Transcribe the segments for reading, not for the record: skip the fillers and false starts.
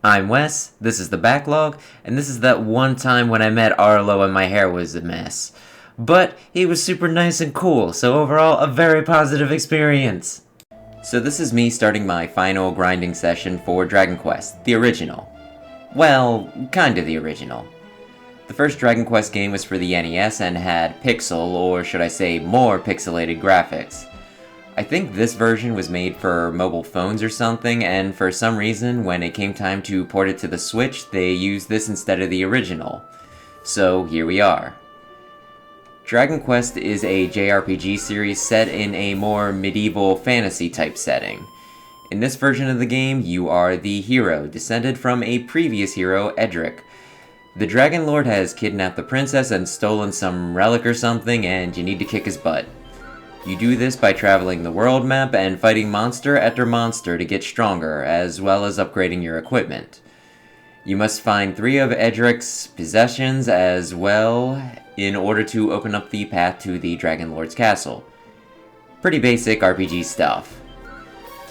I'm Wes, this is the Backlog, and this is that one time when I met Arlo and my hair was a mess. But he was super nice and cool, so overall, a very positive experience. So this is me starting my final grinding session for Dragon Quest, the original. Well, kinda the original. The first Dragon Quest game was for the NES and had pixel, or should I say more pixelated graphics. I think this version was made for mobile phones or something, and for some reason, when it came time to port it to the Switch, they used this instead of the original. So here we are. Dragon Quest is a JRPG series set in a more medieval fantasy type setting. In this version of the game, you are the hero, descended from a previous hero, Edric. The Dragon Lord has kidnapped the princess and stolen some relic or something, and you need to kick his butt. You do this by traveling the world map and fighting monster after monster to get stronger, as well as upgrading your equipment. You must find 3 of Edric's possessions as well in order to open up the path to the Dragon Lord's castle. Pretty basic RPG stuff.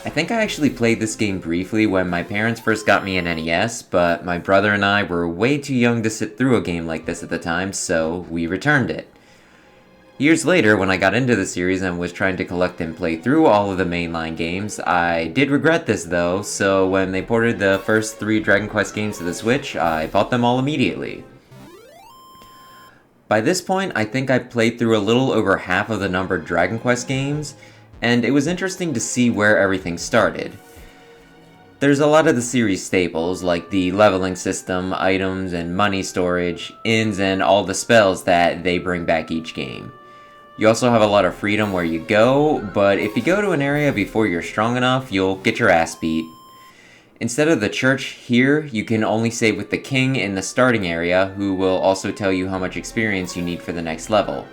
I think I actually played this game briefly when my parents first got me an NES, but my brother and I were way too young to sit through a game like this at the time, so we returned it. Years later, when I got into the series and was trying to collect and play through all of the mainline games, I did regret this though, so when they ported the first 3 Dragon Quest games to the Switch, I bought them all immediately. By this point, I think I played through a little over half of the numbered Dragon Quest games, and it was interesting to see where everything started. There's a lot of the series staples, like the leveling system, items, and money storage, inns, and all the spells that they bring back each game. You also have a lot of freedom where you go, but if you go to an area before you're strong enough, you'll get your ass beat. Instead of the church here, you can only save with the king in the starting area, who will also tell you how much experience you need for the next level.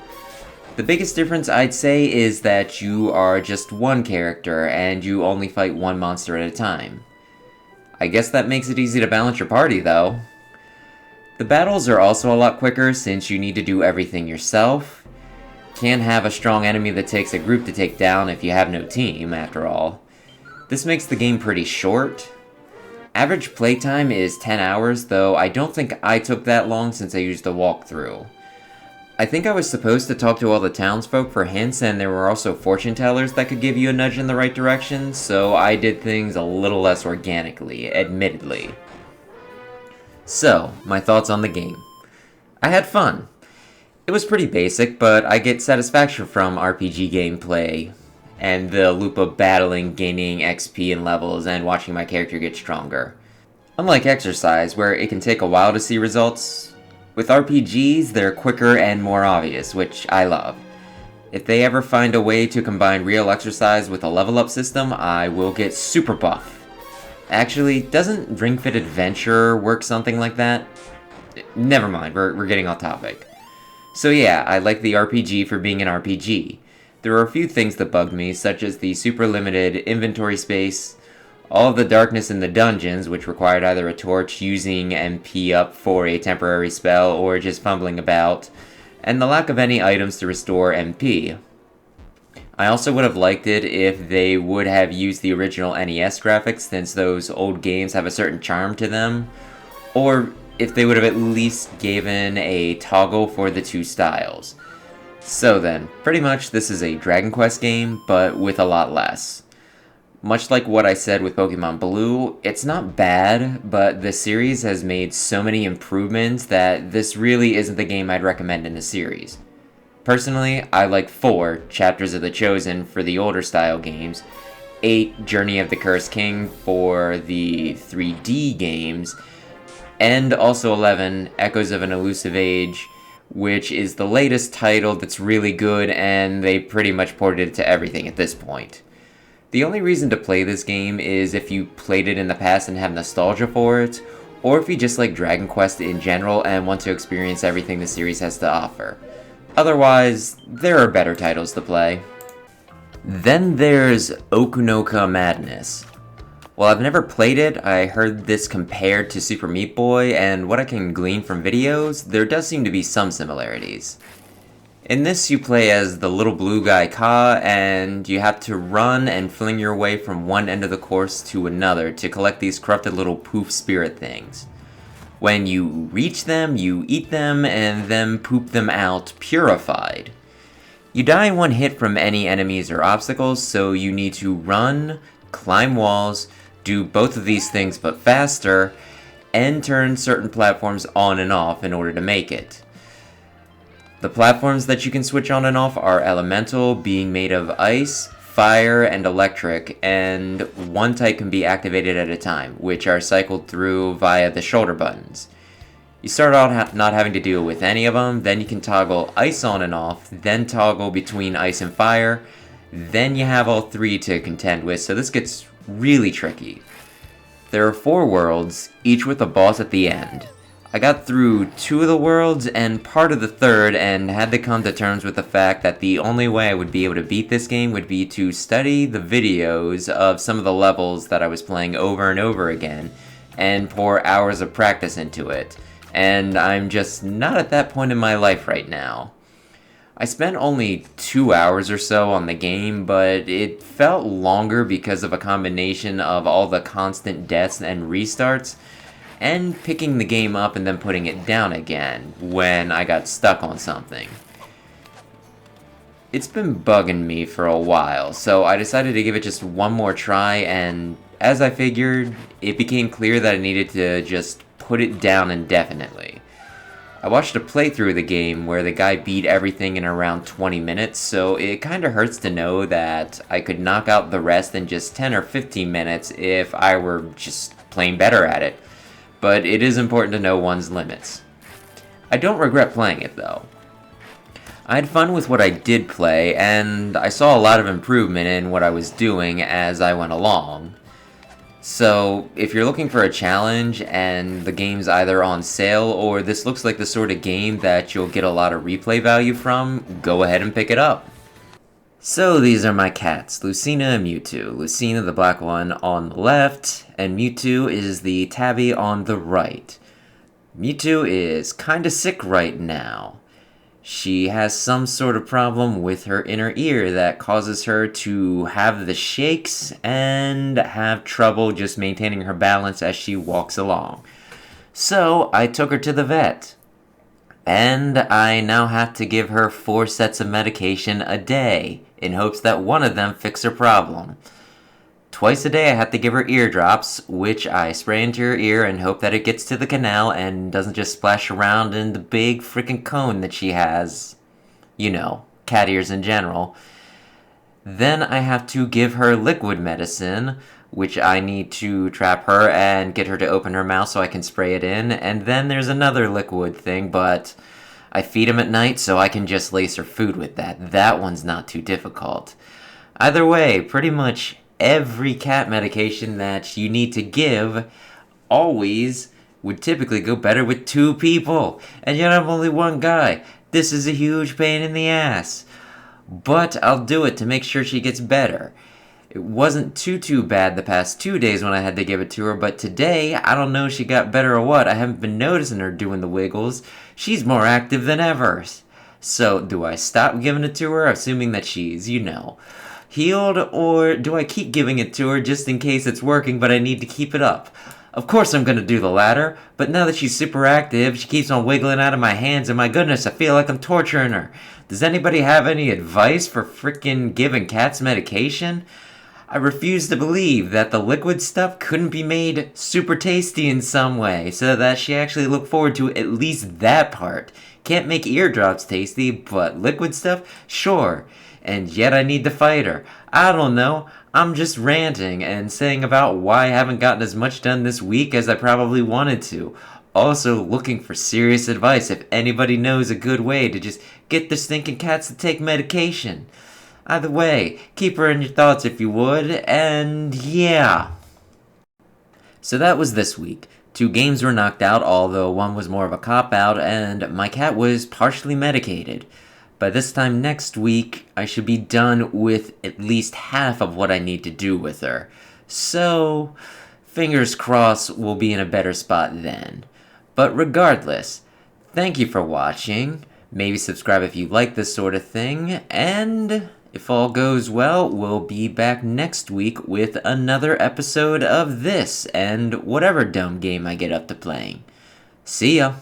The biggest difference I'd say is that you are just one character, and you only fight one monster at a time. I guess that makes it easy to balance your party though. The battles are also a lot quicker since you need to do everything yourself. Can't have a strong enemy that takes a group to take down if you have no team, after all. This makes the game pretty short. Average playtime is 10 hours, though I don't think I took that long since I used the walkthrough. I think I was supposed to talk to all the townsfolk for hints, and there were also fortune tellers that could give you a nudge in the right direction, so I did things a little less organically, admittedly. So, my thoughts on the game. I had fun. It was pretty basic, but I get satisfaction from RPG gameplay, and the loop of battling, gaining XP and levels, and watching my character get stronger. Unlike exercise, where it can take a while to see results, with RPGs, they're quicker and more obvious, which I love. If they ever find a way to combine real exercise with a level up system, I will get super buff. Actually, doesn't Ring Fit Adventure work something like that? Never mind, we're getting off topic. So yeah, I like the RPG for being an RPG. There were a few things that bugged me, such as the super limited inventory space, all of the darkness in the dungeons, which required either a torch, using MP up for a temporary spell, or just fumbling about, and the lack of any items to restore MP. I also would have liked it if they would have used the original NES graphics, since those old games have a certain charm to them, or if they would have at least given a toggle for the 2 styles. So then, pretty much this is a Dragon Quest game, but with a lot less. Much like what I said with Pokemon Blue, it's not bad, but the series has made so many improvements that this really isn't the game I'd recommend in the series. Personally, I like 4 Chapters of the Chosen for the older style games, 8 Journey of the Cursed King for the 3D games, and also 11 Echoes of an Elusive Age, which is the latest title that's really good, and they pretty much ported it to everything at this point. The only reason to play this game is if you played it in the past and have nostalgia for it, or if you just like Dragon Quest in general and want to experience everything the series has to offer. Otherwise, there are better titles to play. Then there's OkunoKa Madness. While I've never played it, I heard this compared to Super Meat Boy, and what I can glean from videos, there does seem to be some similarities. In this, you play as the little blue guy Ka, and you have to run and fling your way from one end of the course to another to collect these corrupted little poof spirit things. When you reach them, you eat them and then poop them out purified. You die in one hit from any enemies or obstacles, so you need to run, climb walls, do both of these things but faster, and turn certain platforms on and off in order to make it. The platforms that you can switch on and off are elemental, being made of ice, fire, and electric, and one type can be activated at a time, which are cycled through via the shoulder buttons. You start out not having to deal with any of them, then you can toggle ice on and off, then toggle between ice and fire, then you have all three to contend with, so this gets really tricky. There are 4 worlds, each with a boss at the end. I got through 2 of the worlds and part of the 3rd and had to come to terms with the fact that the only way I would be able to beat this game would be to study the videos of some of the levels that I was playing over and over again and pour hours of practice into it. And I'm just not at that point in my life right now. I spent only 2 hours or so on the game, but it felt longer because of a combination of all the constant deaths and restarts, and picking the game up and then putting it down again when I got stuck on something. It's been bugging me for a while, so I decided to give it just one more try, and as I figured, it became clear that I needed to just put it down indefinitely. I watched a playthrough of the game where the guy beat everything in around 20 minutes, so it kinda hurts to know that I could knock out the rest in just 10 or 15 minutes if I were just plain better at it. But it is important to know one's limits. I don't regret playing it though. I had fun with what I did play, and I saw a lot of improvement in what I was doing as I went along. So, if you're looking for a challenge and the game's either on sale or this looks like the sort of game that you'll get a lot of replay value from, go ahead and pick it up. So these are my cats, Lucina and Mewtwo. Lucina, the black one, on the left, and Mewtwo is the tabby on the right. Mewtwo is kinda sick right now. She has some sort of problem with her inner ear that causes her to have the shakes and have trouble just maintaining her balance as she walks along. So I took her to the vet. And I now have to give her 4 sets of medication a day in hopes that one of them fix her problem. Twice a day I have to give her eardrops, which I spray into her ear and hope that it gets to the canal and doesn't just splash around in the big freaking cone that she has. You know, cat ears in general. Then I have to give her liquid medicine, which I need to trap her and get her to open her mouth so I can spray it in. And then there's another liquid thing, but I feed him at night so I can just lace her food with that. That one's not too difficult. Either way, pretty much every cat medication that you need to give always would typically go better with 2 people. And yet I'm only one guy. This is a huge pain in the ass. But I'll do it to make sure she gets better. It wasn't too bad the past 2 days when I had to give it to her, but today, I don't know if she got better or what. I haven't been noticing her doing the wiggles. She's more active than ever. So, do I stop giving it to her, assuming that she's, healed, or do I keep giving it to her just in case it's working, but I need to keep it up? Of course I'm gonna do the latter, but now that she's super active, she keeps on wiggling out of my hands, and my goodness, I feel like I'm torturing her. Does anybody have any advice for frickin' giving cats medication? I refuse to believe that the liquid stuff couldn't be made super tasty in some way, so that she actually looked forward to at least that part. Can't make eardrops tasty, but liquid stuff? Sure. And yet I need to fight her. I don't know. I'm just ranting and saying about why I haven't gotten as much done this week as I probably wanted to. Also looking for serious advice if anybody knows a good way to just get the stinking cats to take medication. Either way, keep her in your thoughts if you would, and yeah. So that was this week. 2 games were knocked out, although one was more of a cop-out, and my cat was partially medicated. By this time next week, I should be done with at least half of what I need to do with her. So, fingers crossed we'll be in a better spot then. But regardless, thank you for watching. Maybe subscribe if you like this sort of thing, and if all goes well, we'll be back next week with another episode of this and whatever dumb game I get up to playing. See ya!